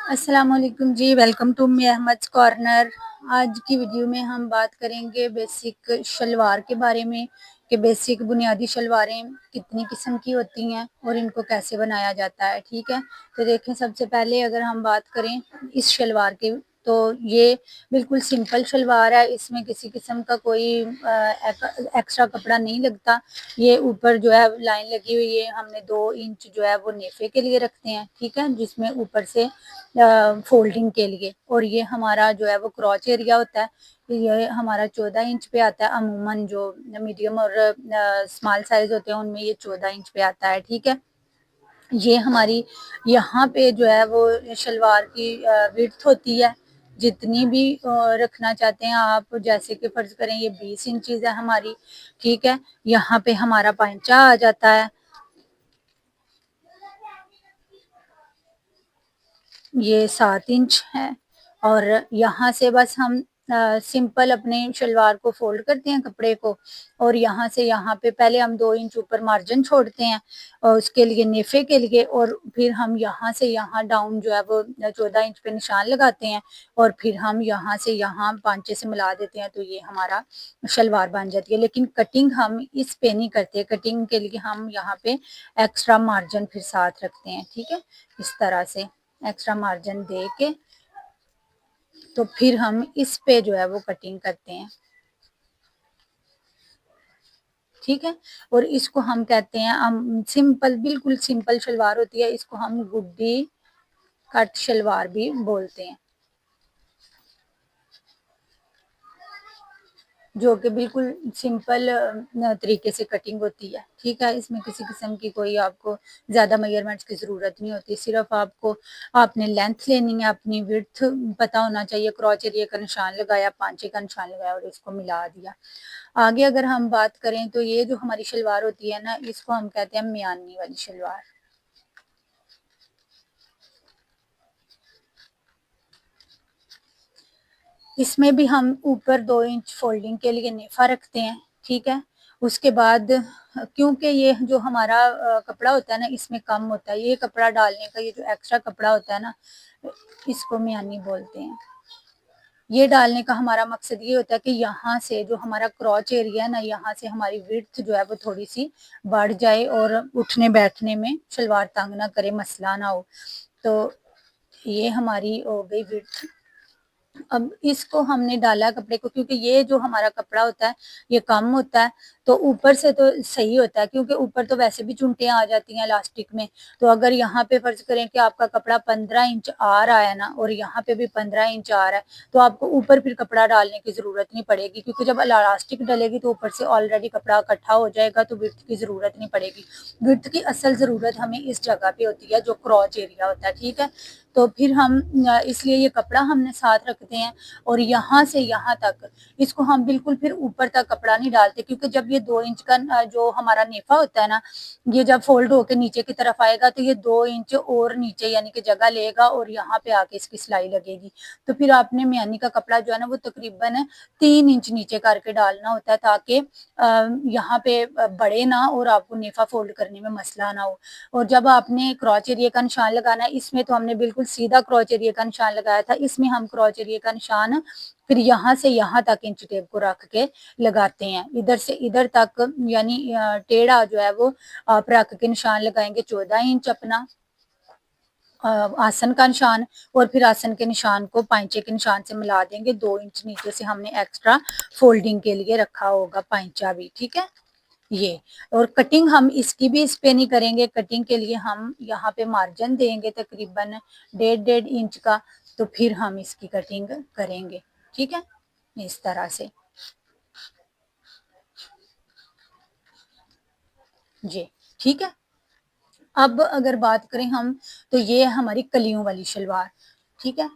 अस्सलाम वालेकुम जी, welcome to me Ahmad corner. आज की वीडियो में हम बात करेंगे बेसिक शलवार के बारे में कि बेसिक बुनियादी शलवारें कितनी किस्म की होती हैं और इनको कैसे बनाया जाता है। ठीक है, तो देखें, सबसे पहले अगर हम बात करें इस शलवार की, तो ये बिल्कुल सिंपल शलवार है। इसमें किसी किस्म का कोई एक्स्ट्रा कपड़ा नहीं लगता। ये ऊपर जो है लाइन लगी हुई है, हमने 2 इंच जो है वो नेफे के लिए रखते हैं। ठीक है, जिसमें ऊपर से फोल्डिंग के लिए, और ये हमारा जो है वो क्रॉच एरिया होता है। ये हमारा 14 इंच पे आता है। अमूमन जो मीडियम और स्मॉल साइज होते हैं उनमें ये 14 इंच पे आता है। ठीक है, ये हमारी यहाँ पे जो है वो शलवार की विड्थ होती है, जितनी भी रखना चाहते हैं आप। जैसे कि फर्ज करें ये 20 इंचज है हमारी। ठीक है, यहाँ पे हमारा पांचा आ जाता है, ये 7 इंच है। और यहाँ से बस हम सिंपल अपने शलवार को फोल्ड करते हैं कपड़े को, और यहाँ से यहाँ पे पहले हम 2 इंच ऊपर मार्जिन छोड़ते हैं और उसके लिए नेफे के लिए, और फिर हम यहाँ से यहाँ डाउन जो है वो 14 इंच पे निशान लगाते हैं, और फिर हम यहाँ से यहाँ पांचे से मिला देते हैं, तो ये हमारा शलवार बन जाती है। लेकिन कटिंग हम इस पे नहीं करते, कटिंग के लिए हम यहाँ पे एक्स्ट्रा मार्जिन फिर साथ रखते हैं। ठीक है, इस तरह से एक्स्ट्रा मार्जिन दे के तो फिर हम इस पे जो है वो कटिंग करते हैं। ठीक है, और इसको हम कहते हैं, हम सिंपल, बिल्कुल सिंपल शलवार होती है, इसको हम गुड्डी कट शलवार भी बोलते हैं, जो कि बिल्कुल सिंपल तरीके से कटिंग होती है। ठीक है, इसमें किसी किस्म की कोई आपको ज़्यादा मेजरमेंट्स की ज़रूरत नहीं होती। सिर्फ आपको आपने लेंथ लेनी है, अपनी विड्थ पता होना चाहिए। क्रॉच एरिया का निशान लगाया, पांचे का निशान लगाया और इसको मिला दिया। आगे अगर हम बात करें तो ये जो हमारी शलवार होती है ना, इसको हम कहते हैं मियानी वाली शलवार। इसमें भी हम ऊपर 2 इंच फोल्डिंग के लिए नेफा रखते हैं। ठीक है, उसके बाद क्योंकि ये जो हमारा कपड़ा होता है ना, इसमें कम होता है, ये कपड़ा डालने का, ये जो एक्स्ट्रा कपड़ा होता है ना, इसको मियानी बोलते हैं। ये डालने का हमारा मकसद ये होता है कि यहाँ से जो हमारा क्रॉच एरिया है ना, यहाँ से हमारी विड्थ जो है वो थोड़ी सी बढ़ जाए और उठने बैठने में शलवार तंग ना करे, मसला ना हो। तो ये हमारी हो गई विड्थ। अब इसको हमने डाला कपड़े को, क्योंकि ये जो हमारा कपड़ा होता है ये कम होता है, तो ऊपर से तो सही होता है, क्योंकि ऊपर तो वैसे भी चुनटियां आ जाती हैं इलास्टिक में। तो अगर यहाँ पे फर्ज करें कि आपका कपड़ा 15 इंच आ रहा है ना, और यहाँ पे भी 15 इंच आ रहा है, तो आपको ऊपर फिर कपड़ा डालने की जरूरत नहीं पड़ेगी, क्योंकि जब इलास्टिक डलेगी तो ऊपर से ऑलरेडी कपड़ा इकट्ठा हो जाएगा, तो विड्थ की जरूरत नहीं पड़ेगी। विड्थ की असल जरूरत हमें इस जगह पे होती है जो क्रॉच एरिया होता है। ठीक है, तो फिर हम इसलिए ये कपड़ा हमने साथ रखते हैं, और यहाँ से यहाँ तक इसको हम बिल्कुल फिर ऊपर तक कपड़ा नहीं डालते, क्योंकि जब ये 2 इंच का जो हमारा नेफा होता है ना, ये जब फोल्ड होके नीचे की तरफ आएगा तो ये 2 इंच और नीचे यानी कि जगह लेगा, और यहाँ पे आके इसकी सिलाई लगेगी। तो फिर आपने मियानी का कपड़ा जो है ना वो तकरीबन 3 इंच नीचे करके डालना होता है, ताकि यहाँ पे बढ़े ना और आपको नेफा फोल्ड करने में मसला ना हो। और जब आपने क्रॉच एरिया का निशान लगाना है, इसमें तो हमने बिल्कुल सीधा क्रॉच एरिया का निशान लगाया था, इसमें हम क्रॉच एरिया का निशान फिर यहाँ से यहाँ तक इंच टेप को रख के लगाते हैं, इधर से इधर तक, यानी टेढ़ा जो है वो आप रख के निशान लगाएंगे 14 इंच अपना आसन का निशान, और फिर आसन के निशान को पांचे के निशान से मिला देंगे। 2 इंच नीचे से हमने एक्स्ट्रा फोल्डिंग के लिए रखा होगा पांचा भी। ठीक है, ये, और कटिंग हम इसकी भी इस पे नहीं करेंगे। कटिंग के लिए हम यहाँ पे मार्जिन देंगे तकरीबन 1.5 इंच का, तो फिर हम इसकी कटिंग करेंगे। ठीक है, इस तरह से जी। ठीक है, अब अगर बात करें हम, तो ये है हमारी कलियों वाली शलवार। ठीक है,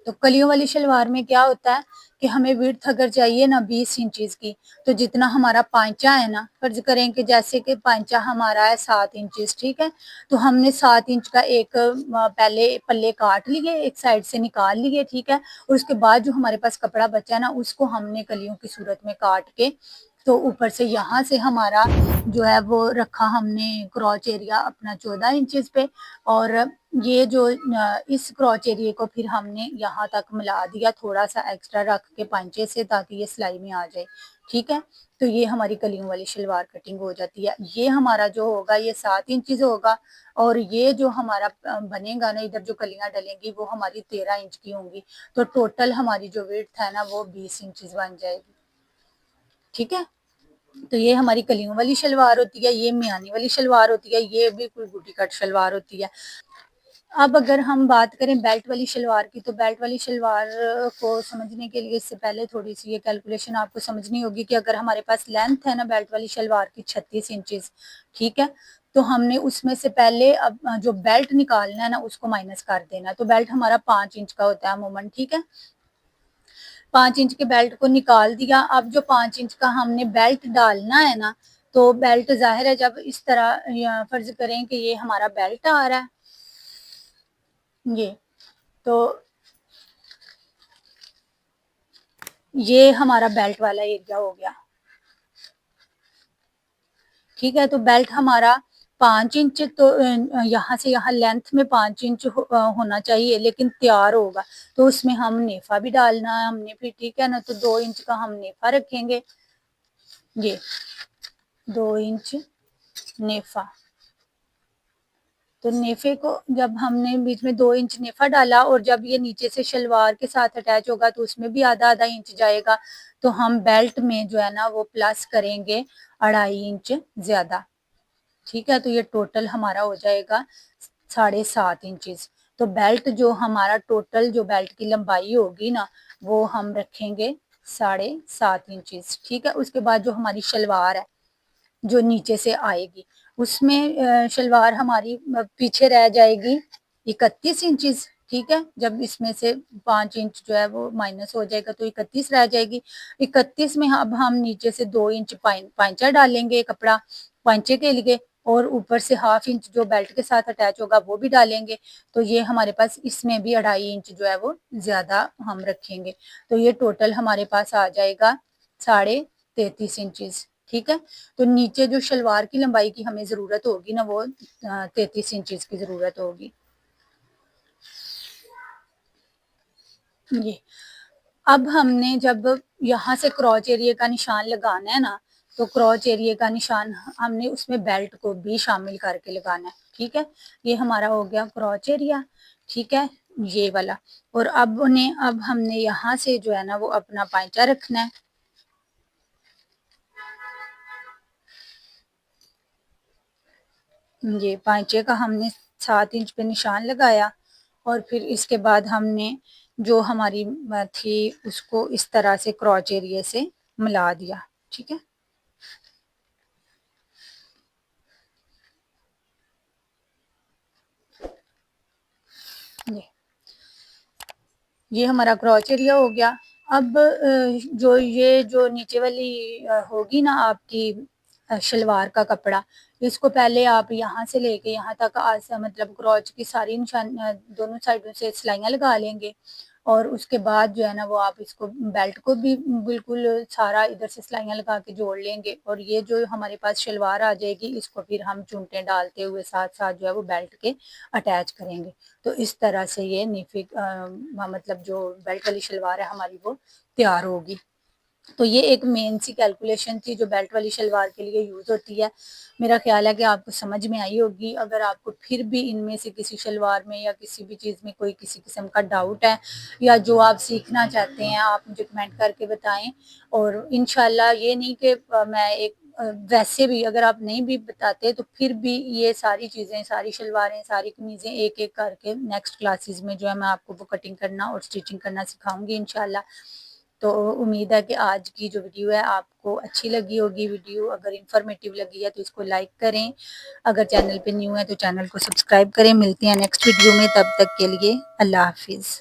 तो कलियों वाली शलवार में क्या होता है कि हमें विड्थ अगर चाहिए ना 20 इंचज की, तो जितना हमारा पांचा है ना, फर्ज करें कि जैसे कि पांचा हमारा है 7 इंचज। ठीक है, तो हमने 7 इंच का एक पहले पल्ले काट लिए, एक साइड से निकाल लिए। ठीक है, और उसके बाद जो हमारे पास कपड़ा बचा ना, उसको हमने कलियों की सूरत में काट के तो ऊपर से यहाँ से हमारा जो है वो रखा हमने क्रॉच एरिया अपना 14 इंचेस पे, और ये जो इस क्रॉच एरिया को फिर हमने यहाँ तक मिला दिया, थोड़ा सा एक्स्ट्रा रख के पांचे से, ताकि ये सिलाई में आ जाए। ठीक है, तो ये हमारी कलियों वाली शलवार कटिंग हो जाती है। ये हमारा जो होगा ये 7 इंचेस होगा, और ये जो हमारा बनेगा ना, इधर जो कलियां डलेंगी वो हमारी 13 इंच की होंगी। तो टोटल हमारी जो विड्थ है ना वो 20 इंचेस बन जाएगी। ठीक है, तो ये हमारी कलियों वाली शलवार होती है, ये मियानी वाली शलवार होती है, ये बिल्कुल बूटी कट शलवार होती है। अब अगर हम बात करें बेल्ट वाली शलवार की, तो बेल्ट वाली शलवार को समझने के लिए इससे पहले थोड़ी सी ये कैलकुलेशन आपको समझनी होगी कि अगर हमारे पास लेंथ है ना बेल्ट वाली शलवार की 36 इंचेस, ठीक है, तो हमने उसमें से पहले अब जो बेल्ट निकालना है ना उसको माइनस कर देना। तो बेल्ट हमारा 5 इंच का होता है अमूमन। ठीक है, 5 इंच के बेल्ट को निकाल दिया। अब जो 5 इंच का हमने बेल्ट डालना है ना, तो बेल्ट जाहिर है जब इस तरह फर्ज करें कि ये हमारा बेल्ट आ रहा है, ये तो ये हमारा बेल्ट वाला एरिया हो गया। ठीक है, तो बेल्ट हमारा 5 इंच, तो यहाँ से यहाँ लेंथ में 5 इंच होना चाहिए, लेकिन तैयार होगा तो उसमें हम नेफा भी डालना है हमने फिर। ठीक है ना, तो 2 इंच का हम नेफा रखेंगे, ये 2 इंच नेफा। तो नेफे को जब हमने बीच में 2 इंच नेफा डाला, और जब ये नीचे से शलवार के साथ अटैच होगा तो उसमें भी आधा आधा इंच जाएगा, तो हम बेल्ट में जो है ना वो प्लस करेंगे 2.5 इंच ज्यादा। ठीक है, तो ये टोटल हमारा हो जाएगा 7.5 इंचेस। तो बेल्ट जो हमारा टोटल जो बेल्ट की लंबाई होगी ना वो हम रखेंगे 7.5 इंचेस। ठीक है, उसके बाद जो हमारी शलवार है जो नीचे से आएगी, उसमें शलवार हमारी पीछे रह जाएगी 31 इंचेस। ठीक है, जब इसमें से 5 इंच जो है वो माइनस हो जाएगा तो 31 रह जाएगी। 31 में अब हम नीचे से 2 इंच पांचा डालेंगे कपड़ा पांचे के लिए, और ऊपर से हाफ इंच जो बेल्ट के साथ अटैच होगा वो भी डालेंगे। तो ये हमारे पास इसमें भी 2.5 इंच जो है वो ज्यादा हम रखेंगे। तो ये टोटल हमारे पास आ जाएगा 33.5 इंचेस। ठीक है, तो नीचे जो शलवार की लंबाई की हमें जरूरत होगी ना वो 33 इंचेस की जरूरत होगी। ये अब हमने जब यहाँ से क्रॉच एरिया का निशान लगाना है ना, तो क्रॉच एरिया का निशान हमने उसमें बेल्ट को भी शामिल करके लगाना है। ठीक है, ये हमारा हो गया क्रॉच एरिया। ठीक है, ये वाला। और अब हमने यहाँ से जो है ना वो अपना पांचा रखना है। ये पांचे का हमने 7 इंच पे निशान लगाया, और फिर इसके बाद हमने जो हमारी थी उसको इस तरह से क्रॉच एरिया से मिला दिया। ठीक है, ये ये हमारा क्रॉच एरिया हो गया। अब जो नीचे वाली होगी ना आपकी शलवार का कपड़ा, इसको पहले आप यहाँ से लेके यहाँ तक मतलब क्रॉच की सारी निशान दोनों साइडों से सिलाइयाँ लगा लेंगे, और उसके बाद जो है ना वो आप इसको बेल्ट को भी बिल्कुल सारा इधर से सिलाइयाँ लगा के जोड़ लेंगे, और ये जो हमारे पास शलवार आ जाएगी इसको फिर हम चुनटे डालते हुए साथ साथ जो है वो बेल्ट के अटैच करेंगे। तो इस तरह से ये मतलब जो बेल्ट वाली शलवार है हमारी वो तैयार होगी। तो ये एक मेन सी कैलकुलेशन थी जो बेल्ट वाली शलवार के लिए यूज होती है। मेरा ख्याल है कि आपको समझ में आई होगी। अगर आपको फिर भी इनमें से किसी शलवार में या किसी भी चीज़ में कोई किसी किस्म का डाउट है, या जो आप सीखना चाहते हैं, आप मुझे कमेंट करके बताएं। और इंशाल्लाह ये नहीं कि मैं एक वैसे भी अगर आप नहीं भी बताते तो फिर भी ये सारी चीज़ें, सारी शलवारें, सारी कमीज़ें एक एक करके नेक्स्ट क्लासेस में जो है मैं आपको वो कटिंग करना और स्टिचिंग करना सिखाऊंगी इंशाल्लाह। तो उम्मीद है कि आज की जो वीडियो है आपको अच्छी लगी होगी। वीडियो अगर इन्फॉर्मेटिव लगी है तो इसको लाइक करें, अगर चैनल पे न्यू है तो चैनल को सब्सक्राइब करें। मिलते हैं नेक्स्ट वीडियो में, तब तक के लिए अल्लाह हाफिज़।